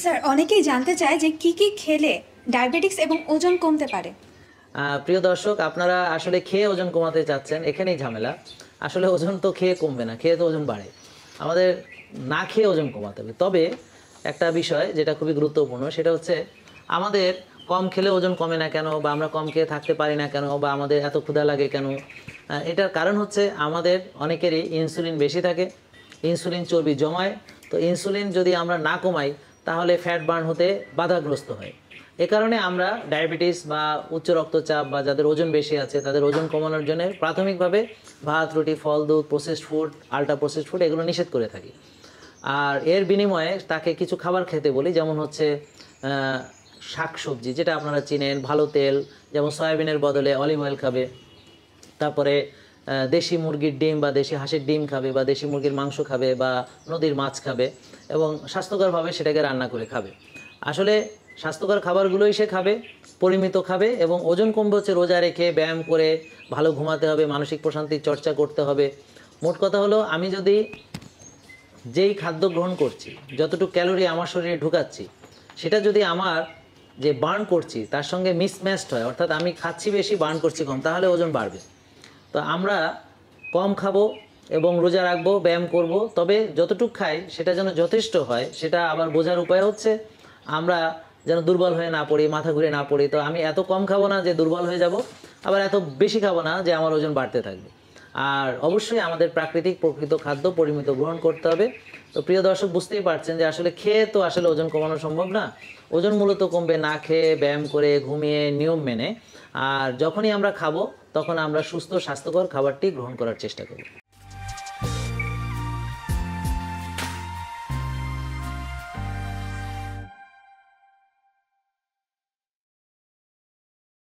Sir, অনেকেই জানতে চায় যে কি কি খেলে ডায়াবেটিক্স এবং ওজন কমতে পারে। প্রিয় দর্শক, আপনারা আসলে খেয়ে ওজন কমাতে চাচ্ছেন, এখানেই ঝামেলা। আসলে ওজন তো খেয়ে কমবে না, খেয়ে তো ওজন বাড়ে। আমাদের না খেয়ে ওজন কমাতে হবে। তবে একটা বিষয় যেটা খুবই গুরুত্বপূর্ণ, সেটা হচ্ছে আমাদের কম খেলে ওজন কমে না কেন, বা আমরা কম খেয়ে থাকতে পারি না কেন, বা আমাদের এত ক্ষুধা লাগে কেন। এটার কারণ হচ্ছে আমাদের অনেকেরই ইনসুলিন বেশি থাকে, ইনসুলিন চর্বি জমায়। তো ইনসুলিন যদি আমরা না কমাই তাহলে ফ্যাট বার্ন হতে বাধাগ্রস্ত হয়। এ কারণে আমরা ডায়াবেটিস বা উচ্চ রক্তচাপ বা যাদের ওজন বেশি আছে তাদের ওজন কমানোর জন্য প্রাথমিকভাবে ভাত, রুটি, ফল, দুধ, processed food, ultra processed food এগুলো নিষেধ করে থাকি। আর এর বিনিময়ে তাকে কিছু খাবার খেতে বলি, যেমন হচ্ছে শাকসবজি, যেটা আপনারা চিনেন, ভালো তেল, যেমন সয়াবিনের বদলে অলিভ অয়েল খাবে। তারপরে দেশি মুরগির ডিম বা দেশি হাঁসের ডিম খাবে, বা দেশি মুরগির মাংস খাবে, বা নদীর মাছ খাবে, এবং স্বাস্থ্যকরভাবে সেটাকে রান্না করে খাবে। আসলে স্বাস্থ্যকর খাবারগুলোই সে খাবে, পরিমিত খাবে, এবং ওজন কমবে হচ্ছে রোজা রেখে, ব্যায়াম করে, ভালো ঘুমাতে হবে, মানসিক প্রশান্তির চর্চা করতে হবে। মোট কথা হলো, আমি যদি যেই খাদ্য গ্রহণ করছি, যতটুকু ক্যালোরি আমার শরীরে ঢুকাচ্ছি, সেটা যদি আমার যে বার্ন করছি তার সঙ্গে মিসম্যাচড হয়, অর্থাৎ আমি খাচ্ছি বেশি, বার্ন করছি কম, তাহলে ওজন বাড়বে। তো আমরা কম খাবো এবং রোজা রাখবো, ব্যায়াম করব, তবে যতটুকু খাই সেটা যেন যথেষ্ট হয়। সেটা আবার বোঝার উপায় হচ্ছে আমরা যেন দুর্বল হয়ে না পড়ি, মাথা ঘুরে না পড়ি। তো আমি এত কম খাবো না যে দুর্বল হয়ে যাব, আবার এত বেশি খাবো না যে আমার ওজন বাড়তে থাকবে। আর অবশ্যই আমাদের প্রাকৃতিক প্রকৃত খাদ্য পরিমিত গ্রহণ করতে হবে। তো প্রিয় দর্শক, বুঝতেই পারছেন যে আসলে খেয়ে তো আসলে ওজন কমানো সম্ভব না। ওজন মূলত কমবে না খেয়ে, ব্যায়াম করে, ঘুমিয়ে, নিয়ম মেনে। আর যখনই আমরা খাবো তখন আমরা সুস্থ স্বাস্থ্যকর খাবারটি গ্রহণ করার চেষ্টা করি।